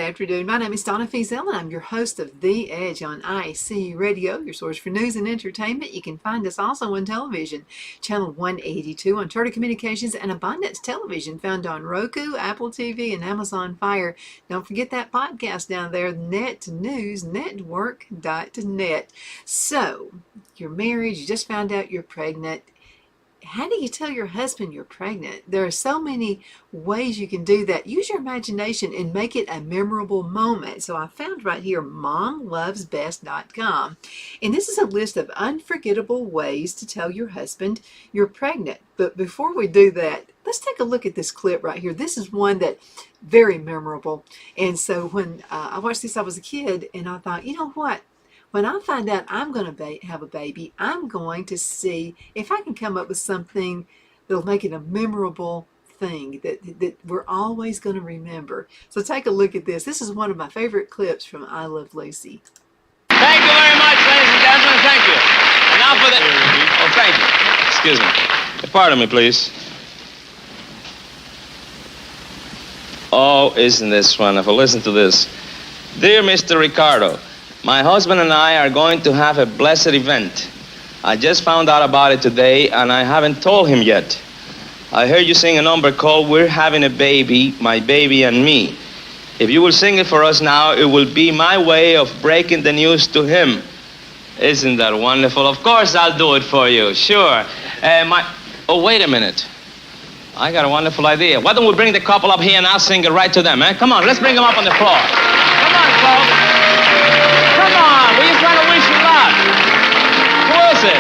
afternoon. My name is Donna Feazell, and I'm your host of The Edge on IAC Radio, your source for news and entertainment. You can find us also on television, channel 182 on Charter Communications and Abundance Television, found on Roku, Apple TV, and Amazon Fire. Don't forget that podcast down there, netnewsnetwork.net. So, you're married, you just found out you're pregnant. How do you tell your husband you're pregnant? There are so many ways you can do that. Use your imagination and make it a memorable moment. So I found right here momlovesbest.com. And this is a list of unforgettable ways to tell your husband you're pregnant. But before we do that, let's take a look at this clip right here. This is one that very memorable. And so when I watched this, I was a kid, and I thought, you know what? When I find out I'm going to have a baby, I'm going to see if I can come up with something that'll make it a memorable thing that we're always going to remember. So take a look at this. This is one of my favorite clips from I Love Lucy. Thank you very much, ladies and gentlemen. Thank you. And now for the... Oh, thank you. Excuse me. Pardon me, please. Oh, isn't this wonderful? Listen to this. Dear Mr. Ricardo, my husband and I are going to have a blessed event. I just found out about it today, and I haven't told him yet. I heard you sing a number called We're Having a Baby, My Baby and Me. If you will sing it for us now, it will be my way of breaking the news to him. Isn't that wonderful? Of course I'll do it for you, sure. Oh, wait a minute. I got a wonderful idea. Why don't we bring the couple up here and I'll sing it right to them, eh? Come on, let's bring them up on the floor. Come on, folks. Come on, we're just trying to wish you luck. Who is it?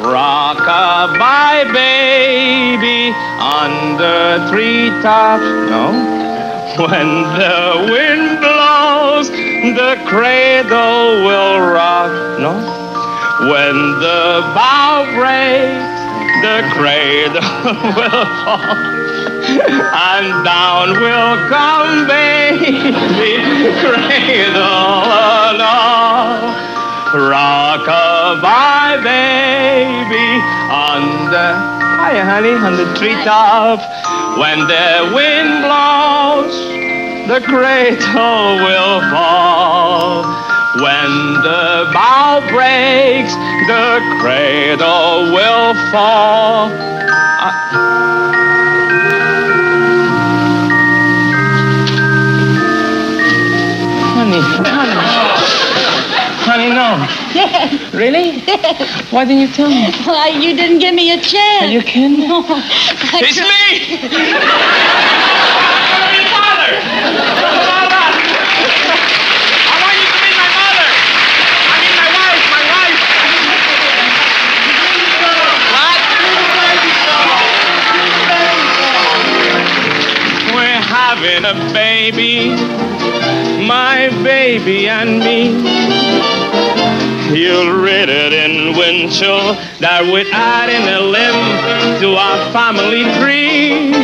Rock-a-bye, baby, under treetops. No? When the wind blows, the cradle will rock. No? When the bough breaks, the cradle will fall. And down will come baby, cradle and all. Rock-a-bye, baby, hiya, honey, on the treetop. When the wind blows, the cradle will fall. When the bough breaks, the cradle will fall. Honey, no. Yes. Really? Yes. Why didn't you tell me? Why, you didn't give me a chance. Are you kidding? No. It's me! Father! I want you to meet my mother! I mean my wife! What? We're having a baby, my baby and me. You'll read it in Winchell that we're adding a limb to our family tree.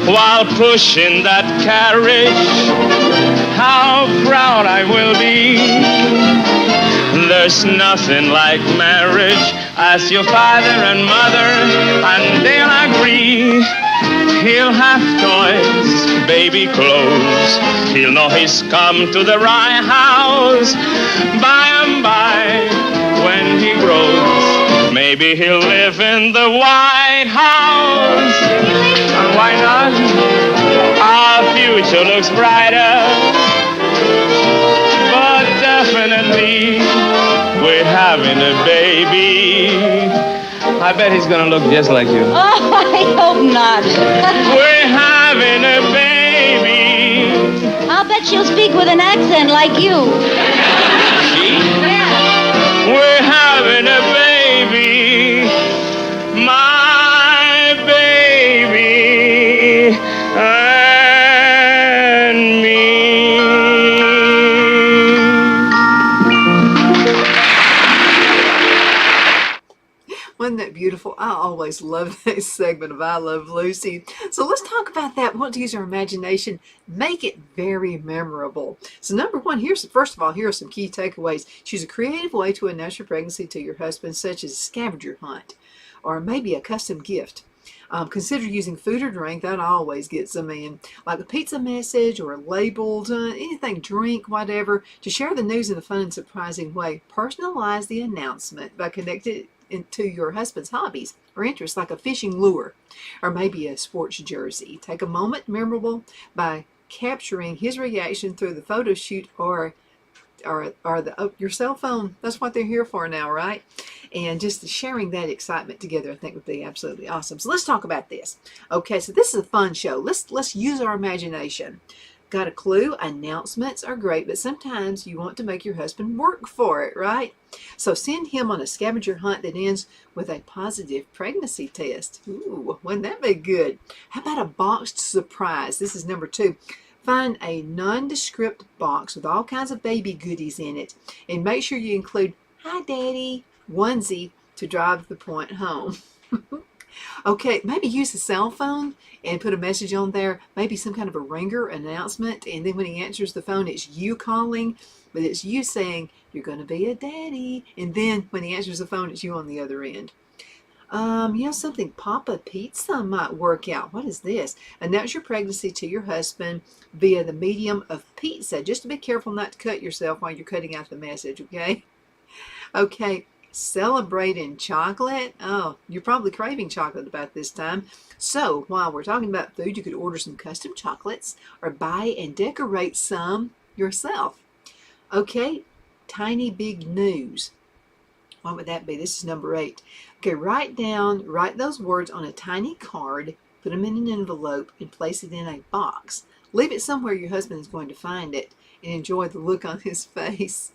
While pushing that carriage, how proud I will be. There's nothing like marriage, as your father and mother, and they'll agree. He'll have toys, baby clothes. He'll know he's come to the right house. By and by, when he grows, maybe he'll live in the White House. And why not? Our future looks brighter. But definitely, we're having a baby. I bet he's gonna look just like you. Oh, I hope not. We're having a baby. I'll bet she'll speak with an accent like you. She? Yeah. We're having a baby. My baby and me. Wasn't that beautiful? I always love that segment of I Love Lucy. So let's talk about that. We want to use our imagination, make it very memorable. So number one, first of all, here are some key takeaways. Choose a creative way to announce your pregnancy to your husband, such as a scavenger hunt or maybe a custom gift. Consider using food or drink. That always gets them in. Like a pizza message or labeled, anything, drink, whatever, to share the news in a fun and surprising way. Personalize the announcement by connecting it to your husband's hobbies or interests, like a fishing lure or maybe a sports jersey. Take a moment memorable by capturing his reaction through the photo shoot or your cell phone. That's what they're here for now, right? And just sharing that excitement together, I think, would be absolutely awesome. So let's talk about this. Okay, so this is a fun show. Let's use our imagination. Got a clue? Announcements are great, but sometimes you want to make your husband work for it, right? So send him on a scavenger hunt that ends with a positive pregnancy test. Ooh, wouldn't that be good? How about a boxed surprise? This is number 2. Find a nondescript box with all kinds of baby goodies in it, and make sure you include "Hi, Daddy" onesie to drive the point home. Okay, maybe use a cell phone and put a message on there, maybe some kind of a ringer announcement, and then when he answers the phone, it's you calling, but it's you saying you're going to be a daddy, and then when he answers the phone, it's you on the other end. Something Papa Pizza might work out. What is this? Announce your pregnancy to your husband via the medium of pizza. Just to be careful not to cut yourself while you're cutting out the message, okay? Okay, celebrate in chocolate. Oh, you're probably craving chocolate about this time. So while we're talking about food, you could order some custom chocolates or buy and decorate some yourself. Okay, tiny big news. What would that be? This is number 8. Okay, write those words on a tiny card, put them in an envelope, and place it in a box. Leave it somewhere your husband is going to find it, and enjoy the look on his face.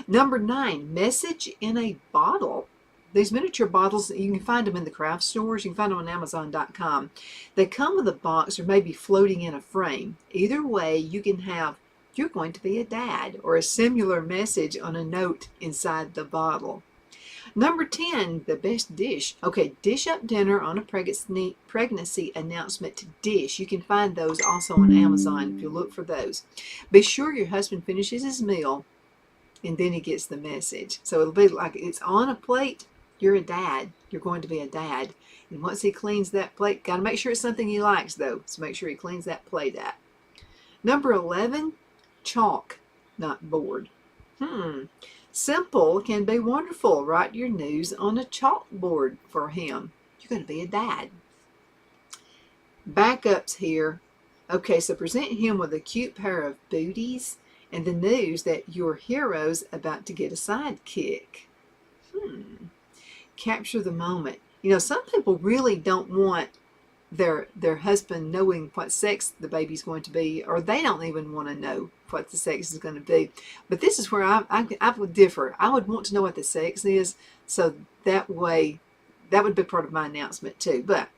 Number 9, message in a bottle. These miniature bottles, you can find them in the craft stores. You can find them on Amazon.com. They come with a box or maybe floating in a frame. Either way, you can have "You're going to be a dad" or a similar message on a note inside the bottle. Number 10, the best dish. Okay, dish up dinner on a pregnancy announcement dish. You can find those also on Amazon if you look for those. Be sure your husband finishes his meal and then he gets the message. So it'll be like it's on a plate. You're a dad. You're going to be a dad. And once he cleans that plate, got to make sure it's something he likes though. So make sure he cleans that plate out. Number 11, chalk, not board. Simple can be wonderful. Write your news on a chalkboard for him. You're going to be a dad. Backups here. Okay, so present him with a cute pair of booties and the news that your hero's about to get a sidekick. Capture the moment. Some people really don't want their husband knowing what sex the baby's going to be, or they don't even want to know what the sex is going to be. But this is where I would differ. I would want to know what the sex is, so that way that would be part of my announcement too. But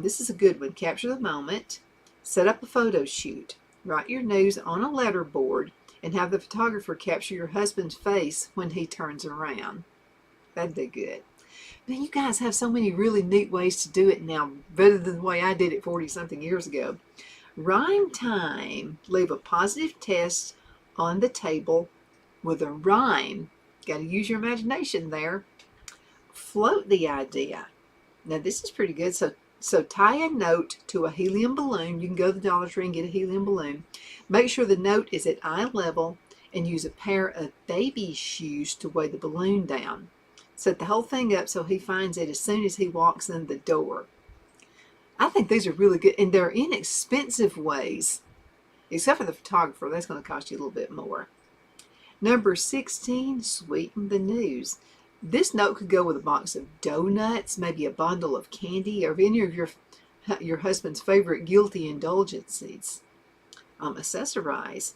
this is a good one. Capture the moment. Set up a photo shoot. Write your news on a letterboard and have the photographer capture your husband's face when he turns around. That'd be good. Man, you guys have so many really neat ways to do it now, better than the way I did it 40-something years ago. Rhyme time. Leave a positive test on the table with a rhyme. Got to use your imagination there. Float the idea. Now this is pretty good. So tie a note to a helium balloon. You can go to the Dollar Tree and get a helium balloon. Make sure the note is at eye level and use a pair of baby shoes to weigh the balloon down. Set the whole thing up so he finds it as soon as he walks in the door. I think these are really good, and they're inexpensive ways, except for the photographer. That's going to cost you a little bit more. Number 16, sweeten the news. This note could go with a box of donuts, maybe a bundle of candy, or any of your husband's favorite guilty indulgences. Accessorize.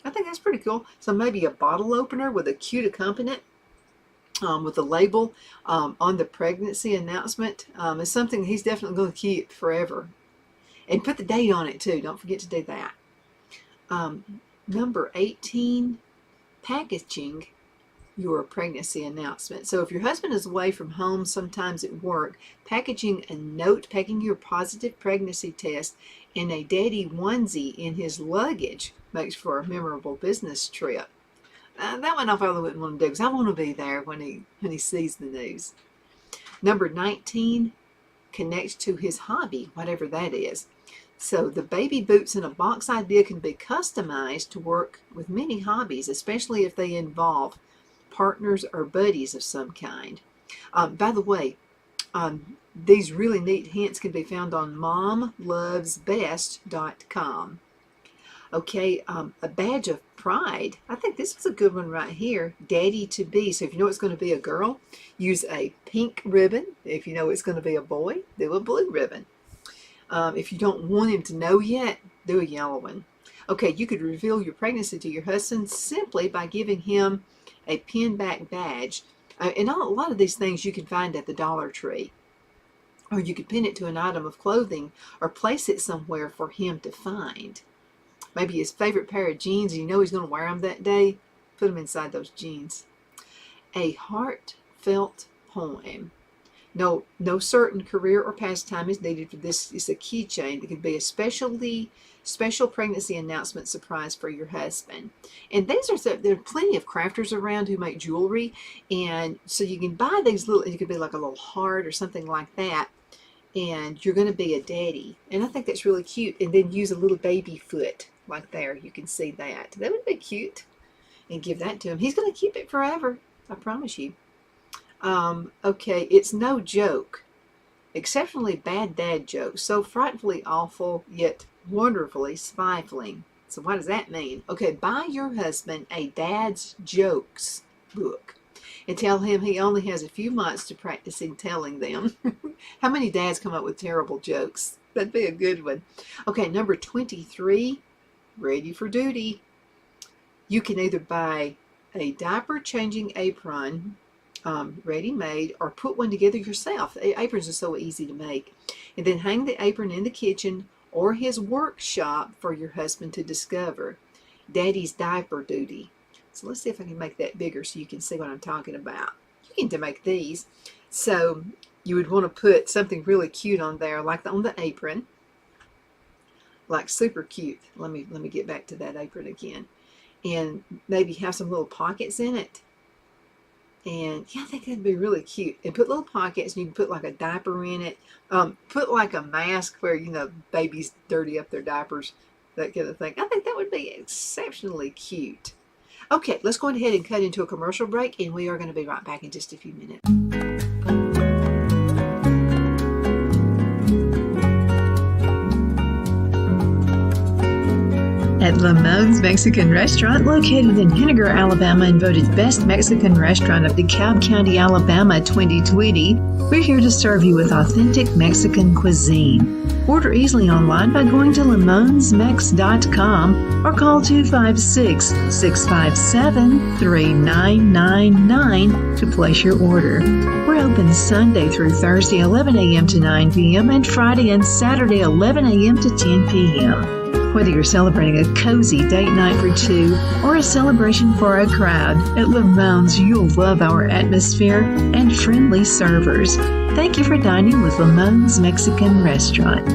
I think that's pretty cool. So maybe a bottle opener with a cute accompaniment. With a label on the pregnancy announcement is something he's definitely going to keep forever. And put the date on it too. Don't forget to do that. Number 18, packaging your pregnancy announcement. So if your husband is away from home, sometimes at work, packaging a note, packing your positive pregnancy test in a daddy onesie in his luggage makes for a memorable business trip. That one I probably wouldn't want to do because I want to be there when he sees the news. Number 19, connects to his hobby, whatever that is. So the baby boots in a box idea can be customized to work with many hobbies, especially if they involve partners or buddies of some kind. By the way, these really neat hints can be found on momlovesbest.com. Okay, a badge of pride. I think this is a good one right here. Daddy to be. So if you know it's going to be a girl, use a pink ribbon. If you know it's going to be a boy, do a blue ribbon. If you don't want him to know yet, do a yellow one. Okay, you could reveal your pregnancy to your husband simply by giving him a pin back badge. And a lot of these things you can find at the Dollar Tree. Or you could pin it to an item of clothing or place it somewhere for him to find. Maybe his favorite pair of jeans, and you know he's going to wear them that day. Put them inside those jeans. A heartfelt poem. No certain career or pastime is needed for this. It's a keychain. It could be a special pregnancy announcement surprise for your husband. And there are plenty of crafters around who make jewelry, and so you can buy these little. It could be like a little heart or something like that. And you're going to be a daddy, and I think that's really cute. And then use a little baby foot like there. You can see that. That would be cute. And give that to him. He's going to keep it forever. I promise you. Okay, it's no joke. Exceptionally bad dad joke. So frightfully awful, yet wonderfully stifling. So what does that mean? Okay, buy your husband a dad's jokes book. And tell him he only has a few months to practice in telling them. How many dads come up with terrible jokes? That'd be a good one. Okay, number 23, ready for duty. You can either buy a diaper changing apron, ready-made, or put one together yourself. Aprons are so easy to make. And then hang the apron in the kitchen or his workshop for your husband to discover. Daddy's diaper duty. So let's see if I can make that bigger so you can see what I'm talking about. You can make these. So you would want to put something really cute on there, like on the apron. Like super cute. Let me get back to that apron again. And maybe have some little pockets in it. And yeah, I think that'd be really cute. And put little pockets, and you can put like a diaper in it. Put like a mask where, babies dirty up their diapers, that kind of thing. I think that would be exceptionally cute. Okay, let's go ahead and cut into a commercial break, and we are going to be right back in just a few minutes. At Lamone's Mexican Restaurant, located in Henniger, Alabama, and voted Best Mexican Restaurant of DeKalb County, Alabama 2020, we're here to serve you with authentic Mexican cuisine. Order easily online by going to lamonsmex.com or call 256-657-3999 to place your order. We're open Sunday through Thursday, 11 a.m. to 9 p.m. and Friday and Saturday, 11 a.m. to 10 p.m. Whether you're celebrating a cozy date night for two or a celebration for a crowd, at Lamone's you'll love our atmosphere and friendly servers. Thank you for dining with Lamone's Mexican Restaurant.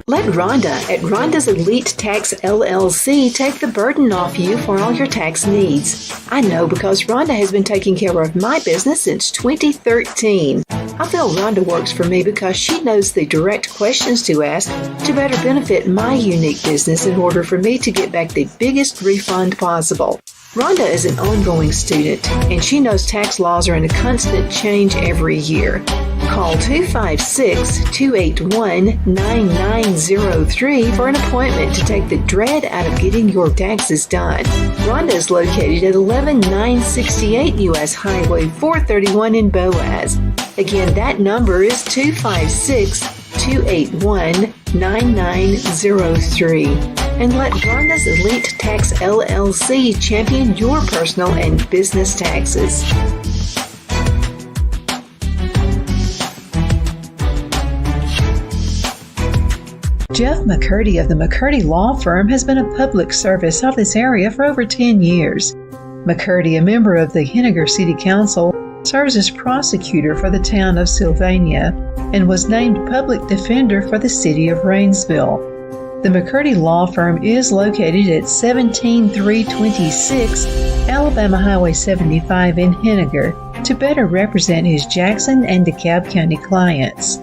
Let Rhonda at Rhonda's Elite Tax LLC take the burden off you for all your tax needs. I know because Rhonda has been taking care of my business since 2013. I feel Rhonda works for me because she knows the direct questions to ask to better benefit my unique business in order for me to get back the biggest refund possible. Rhonda is an ongoing student, and she knows tax laws are in a constant change every year. Call 256-281-9903 for an appointment to take the dread out of getting your taxes done. Rhonda is located at 11968 U.S. Highway 431 in Boaz. Again, that number is 256-281-9903. And let Rhonda's Elite Tax LLC champion your personal and business taxes. Jeff McCurdy of the McCurdy Law Firm has been a public service of this area for over 10 years. McCurdy, a member of the Henniger City Council, serves as prosecutor for the town of Sylvania and was named public defender for the city of Rainsville. The McCurdy Law Firm is located at 17326 Alabama Highway 75 in Henniger to better represent his Jackson and DeKalb County clients.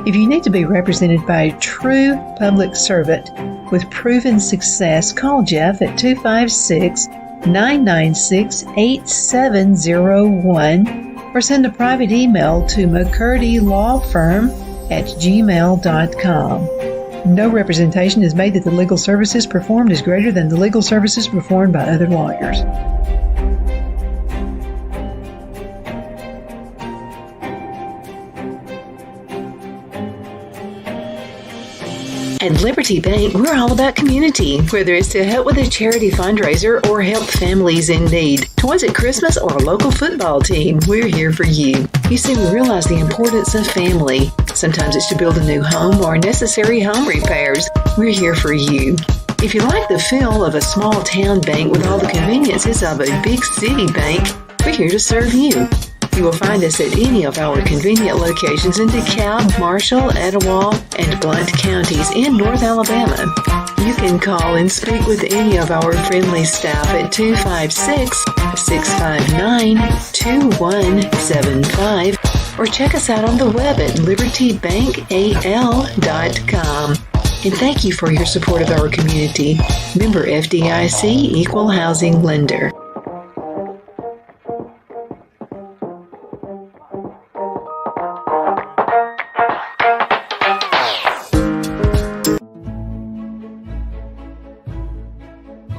If you need to be represented by a true public servant with proven success, call Jeff at 256-996-8701 or send a private email to mccurdylawfirm@gmail.com. No representation is made that the legal services performed is greater than the legal services performed by other lawyers. At Liberty Bank, we're all about community, whether it's to help with a charity fundraiser or help families in need. Toys at Christmas or a local football team, we're here for you. You see, we realize the importance of family. Sometimes it's to build a new home or necessary home repairs. We're here for you. If you like the feel of a small town bank with all the conveniences of a big city bank, we're here to serve you. You will find us at any of our convenient locations in DeKalb, Marshall, Etowah, and Blount counties in North Alabama. You can call and speak with any of our friendly staff at 256-659-2175 or check us out on the web at libertybankal.com. And thank you for your support of our community. Member FDIC Equal Housing Lender.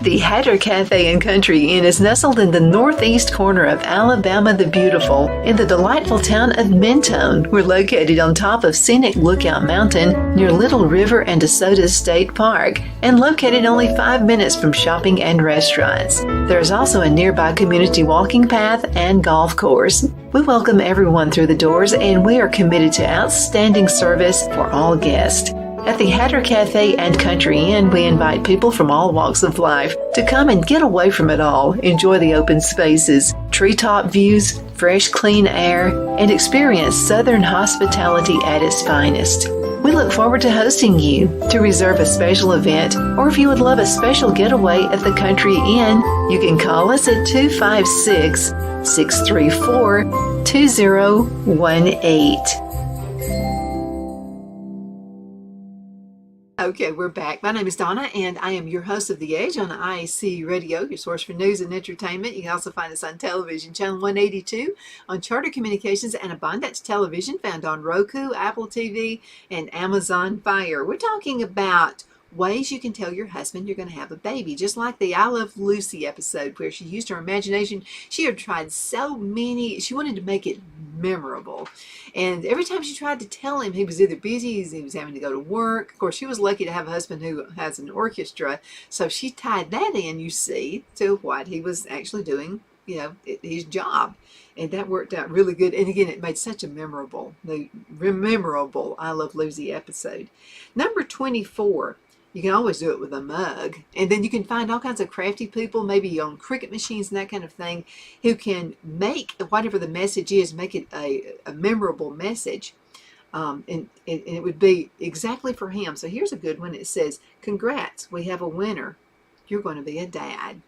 The Hatter Cafe and Country Inn is nestled in the northeast corner of Alabama the Beautiful in the delightful town of Mentone. We're located on top of scenic Lookout Mountain near Little River and DeSoto State Park and located only 5 minutes from shopping and restaurants. There is also a nearby community walking path and golf course. We welcome everyone through the doors and we are committed to outstanding service for all guests. At the Hatter Cafe and Country Inn, we invite people from all walks of life to come and get away from it all, enjoy the open spaces, treetop views, fresh, clean air, and experience Southern hospitality at its finest. We look forward to hosting you. To reserve a special event, or if you would love a special getaway at the Country Inn, you can call us at 256-634-2018. Okay, we're back. My name is Donna, and I am your host of The Edge on IAC Radio, your source for news and entertainment. You can also find us on television, channel 182, on Charter Communications and Abundance Television, found on Roku, Apple TV, and Amazon Fire. We're talking about ways you can tell your husband you're going to have a baby, just like the I Love Lucy episode where she used her imagination. She had tried so many, she wanted to make it memorable. And every time she tried to tell him, he was either busy, he was having to go to work. Of course, she was lucky to have a husband who has an orchestra. So she tied that in, you see, to what he was actually doing, his job. And that worked out really good. And again, it made such a memorable I Love Lucy episode. Number 24. You can always do it with a mug. And then you can find all kinds of crafty people, maybe on Cricut machines and that kind of thing, who can make whatever the message is, make it a memorable message. And it would be exactly for him. So here's a good one. It says, "Congrats, we have a winner. You're going to be a dad."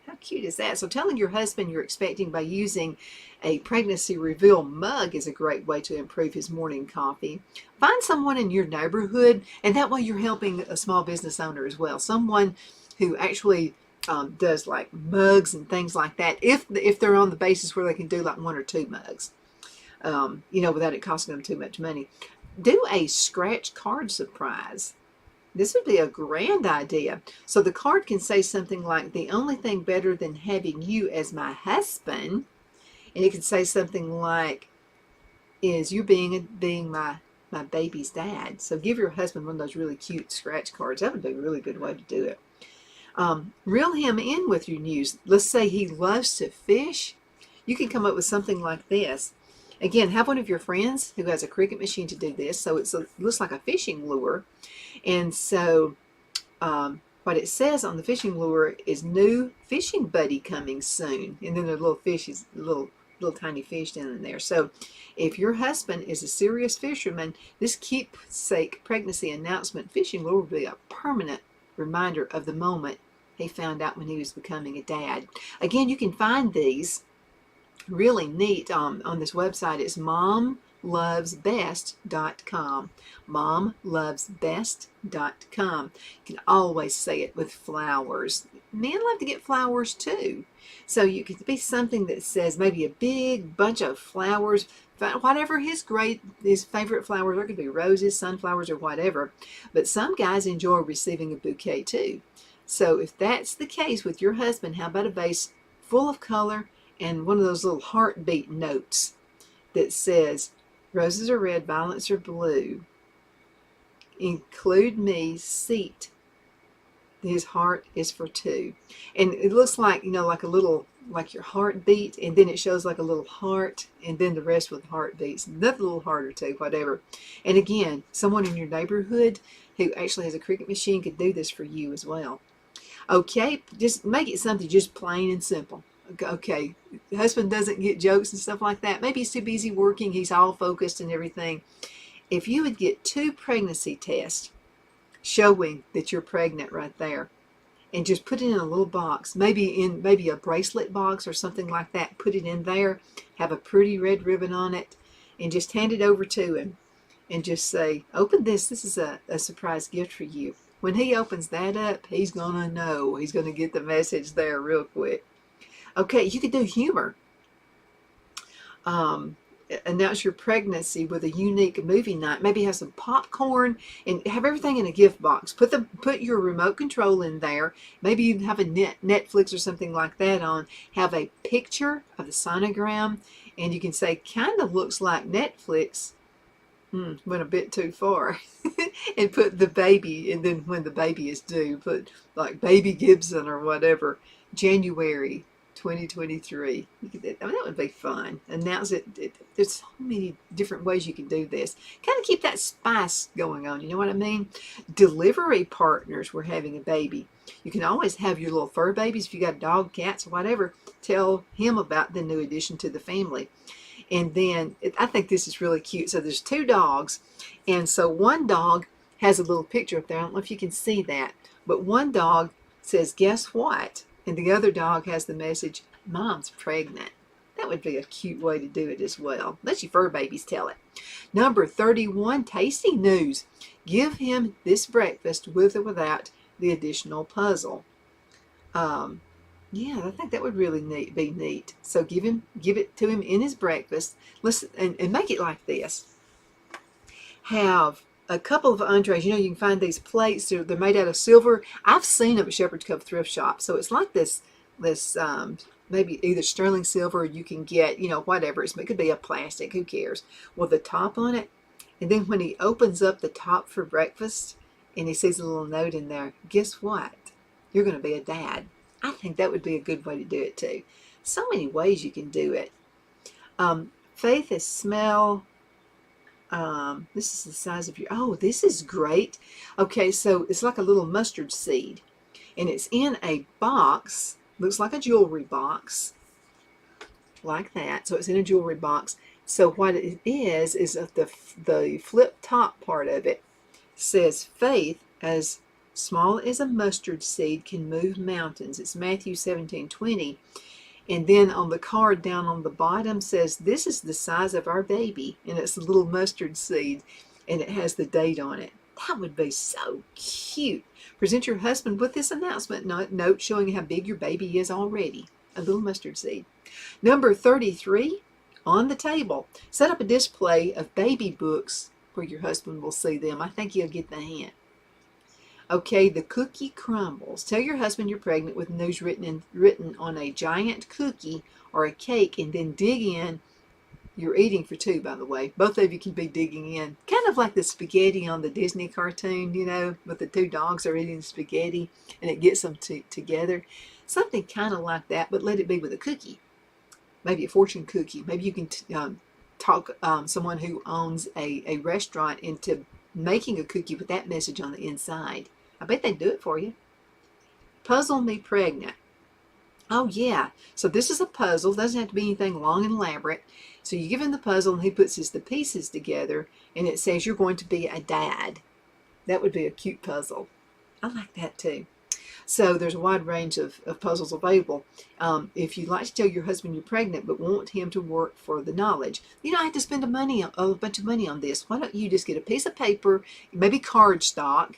How cute is that? So telling your husband you're expecting by using a pregnancy reveal mug is a great way to improve his morning coffee. Find someone in your neighborhood, and that way you're helping a small business owner as well. Someone who actually does like mugs and things like that, if they're on the basis where they can do like 1 or 2 mugs, without it costing them too much money. Do a scratch card surprise. This would be a grand idea. So the card can say something like, "The only thing better than having you as my husband," and it could say something like, "is you being my baby's dad." So give your husband one of those really cute scratch cards. That would be a really good way to do it. Reel him in with your news. Let's say he loves to fish. You can come up with something like this. Again, have one of your friends who has a Cricut machine to do this. So it looks like a fishing lure. And so what it says on the fishing lure is "new fishing buddy coming soon." And then the little fish is little little tiny fish down in there. So if your husband is a serious fisherman, this keepsake pregnancy announcement fishing lure will be a permanent reminder of the moment he found out when he was becoming a dad. Again, you can find these really neat on this website. It's momlovesbest.com. momlovesbest.com. You can always say it with flowers. Men love to get flowers too. So you could be something that says maybe a big bunch of flowers, whatever his favorite flowers. There could be roses, sunflowers, or whatever. But some guys enjoy receiving a bouquet too. So if that's the case with your husband, how about a vase full of color and one of those little heartbeat notes that says, roses are red, violets are blue. Include me, seat. His heart is for two. And it looks like, like a little, like your heartbeat, and then it shows like a little heart, and then the rest with heartbeats. Another little heart or two, whatever. And again, someone in your neighborhood who actually has a Cricut machine could do this for you as well. Okay, just make it something just plain and simple. Okay, the husband doesn't get jokes and stuff like that. Maybe he's too busy working, he's all focused and everything. If you would get 2 pregnancy tests showing that you're pregnant right there, and just put it in a little box, maybe a bracelet box or something like that, put it in there, have a pretty red ribbon on it, and just hand it over to him and just say, open this is a surprise gift for you. When he opens that up, he's gonna know, he's gonna get the message there real quick. Okay, you could do humor. Announce your pregnancy with a unique movie night. Maybe have some popcorn and have everything in a gift box. Put your remote control in there. Maybe you have a Netflix or something like that on. Have a picture of the sonogram, and you can say, kind of looks like Netflix. Went a bit too far. And put the baby, and then when the baby is due, put like Baby Gibson or whatever, January 2023. That would be fun. Announce it. There's so many different ways you can do this. Kind of keep that spice going on. You know what I mean? Delivery partners were having a baby. You can always have your little fur babies. If you got dog, cats, or whatever, tell him about the new addition to the family. And then I think this is really cute. So there's 2 dogs. And so one dog has a little picture up there. I don't know if you can see that. But one dog says, guess what? And the other dog has the message, Mom's pregnant. That would be a cute way to do it as well. Let your fur babies tell it. Number 31, tasty news. Give him this breakfast with or without the additional puzzle. Yeah, I think that would really be neat. So give it to him in his breakfast. Listen, and make it like this. Have a couple of entrees. You can find these plates. They're made out of silver. I've seen them at Shepherd's Cove thrift shop. So it's like this maybe either sterling silver, or you can get, whatever. It could be a plastic. Who cares? With the top on it. And then when he opens up the top for breakfast and he sees a little note in there, guess what? You're going to be a dad. I think that would be a good way to do it too. So many ways you can do it. Faith is smell. This is the size of your, this is great. Okay, so it's like a little mustard seed. And it's in a box. Looks like a jewelry box. Like that. So it's in a jewelry box. So what it is the flip top part of it says, faith as small as a mustard seed can move mountains. It's Matthew 17:20. And then on the card down on the bottom says, this is the size of our baby. And it's a little mustard seed. And it has the date on it. That would be so cute. Present your husband with this announcement note showing how big your baby is already. A little mustard seed. Number 33, on the table. Set up a display of baby books where your husband will see them. I think he'll get the hint. Okay, the cookie crumbles. Tell your husband you're pregnant with news written on a giant cookie or a cake, and then dig in. You're eating for 2, by the way. Both of you can be digging in. Kind of like the spaghetti on the Disney cartoon, with the 2 dogs are eating spaghetti, and it gets them together. Something kind of like that, but let it be with a cookie. Maybe a fortune cookie. Maybe you can talk someone who owns a restaurant into making a cookie with that message on the inside. I bet they'd do it for you. Puzzle me pregnant. Oh, yeah. So this is a puzzle. Doesn't have to be anything long and elaborate. So you give him the puzzle and he puts the pieces together and it says you're going to be a dad. That would be a cute puzzle. I like that too. So there's a wide range of puzzles available. If you'd like to tell your husband you're pregnant but want him to work for the knowledge, you don't have to spend a bunch of money on this. Why don't you just get a piece of paper, maybe cardstock,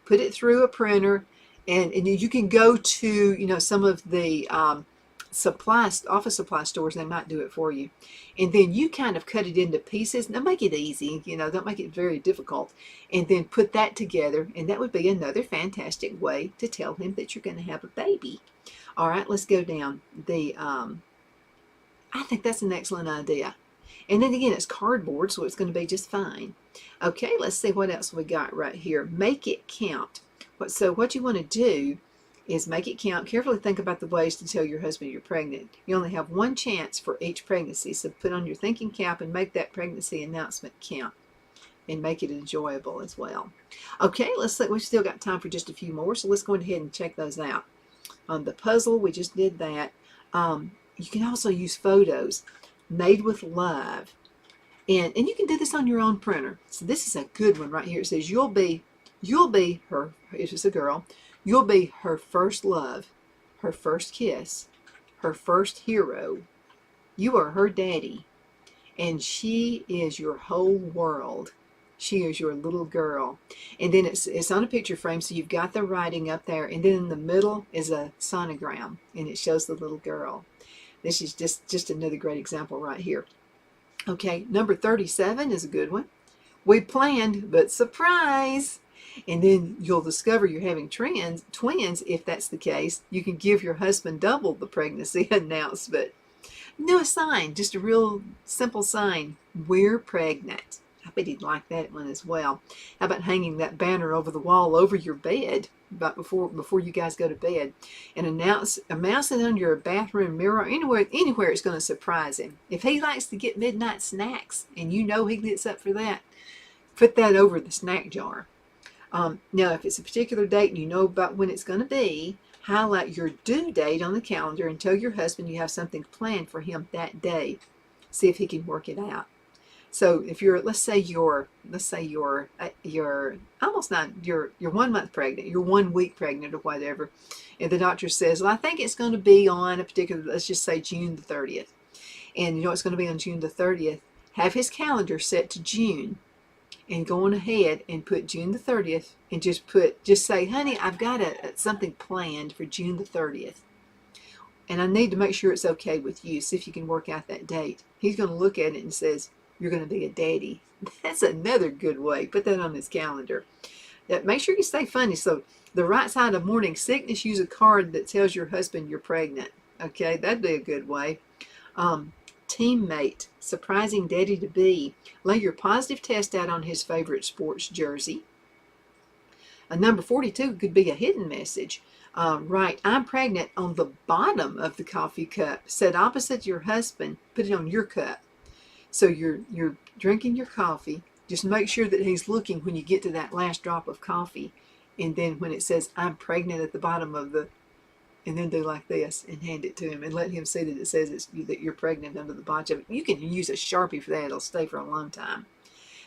put it through a printer, and you can go to, some of the office supply stores. They might do it for you, and then you kind of cut it into pieces. Now make it easy, don't make it very difficult, and then put that together, and that would be another fantastic way to tell him that you're going to have a baby. All right, let's go down the I think that's an excellent idea. And then again, it's cardboard, so it's going to be just fine. Okay, let's see what else we got right here. Make it count. So what you want to do is make it count. Carefully think about the ways to tell your husband you're pregnant. You only have one chance for each pregnancy, so put on your thinking cap and make that pregnancy announcement count and make it enjoyable as well. Okay, let's see. We've still got time for just a few more, so let's go ahead and check those out. On the puzzle, we just did that. You can also use photos made with love. And you can do this on your own printer. So this is a good one right here. It says you'll be her, if it's a girl, you'll be her first love, her first kiss, her first hero. You are her daddy, and she is your whole world. She is your little girl. And then it's on a picture frame, so you've got the writing up there, and then in the middle is a sonogram, and it shows the little girl. This is just another great example right here. Okay, number 37 is a good one. We planned, but surprise! And then you'll discover you're having twins. If that's the case, you can give your husband double the pregnancy announcement. Do a sign, just a real simple sign. We're pregnant. I bet he'd like that one as well. How about hanging that banner over the wall over your bed before you guys go to bed, and announce it on your bathroom mirror, anywhere it's going to surprise him. If he likes to get midnight snacks and he gets up for that, put that over the snack jar. Now, if it's a particular date and you know about when it's going to be, highlight your due date on the calendar and tell your husband you have something planned for him that day. See if he can work it out. So if let's say you're almost not, you're 1 month pregnant, you're 1 week pregnant or whatever, and the doctor says, well, I think it's going to be on a particular, let's just say June the 30th. And it's going to be on June the 30th. Have his calendar set to June and go on ahead and put June the 30th and just say, honey, I've got something planned for June the 30th. And I need to make sure it's okay with you. See if you can work out that date. He's going to look at it and says, you're going to be a daddy. That's another good way. Put that on his calendar. Make sure you stay funny. So the right side of morning sickness, use a card that tells your husband you're pregnant. Okay, that'd be a good way. Teammate, surprising daddy to be. Lay your positive test out on his favorite sports jersey. Number 42 could be a hidden message. Write, I'm pregnant on the bottom of the coffee cup. Set opposite your husband. Put it on your cup. So you're drinking your coffee. Just make sure that he's looking when you get to that last drop of coffee. And then when it says, I'm pregnant at the bottom of and then do like this and hand it to him and let him see that it says that you're pregnant under the bottom of it. You can use a Sharpie for that. It'll stay for a long time.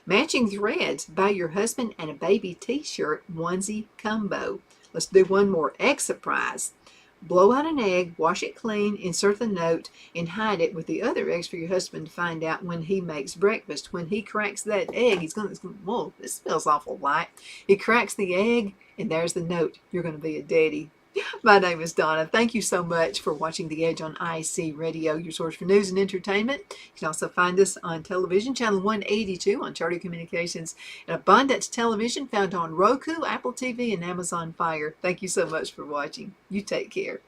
Matching threads. Buy your husband and a baby t-shirt onesie combo. Let's do one more. Egg surprise. Blow out an egg, wash it clean, insert the note, and hide it with the other eggs for your husband to find out when he makes breakfast. When he cracks that egg, he's going to, whoa, this smells awful light. He cracks the egg, and there's the note. You're going to be a daddy. My name is Donna. Thank you so much for watching The Edge on IC Radio, your source for news and entertainment. You can also find us on television, channel 182 on Charter Communications, and Abundance Television found on Roku, Apple TV, and Amazon Fire. Thank you so much for watching. You take care.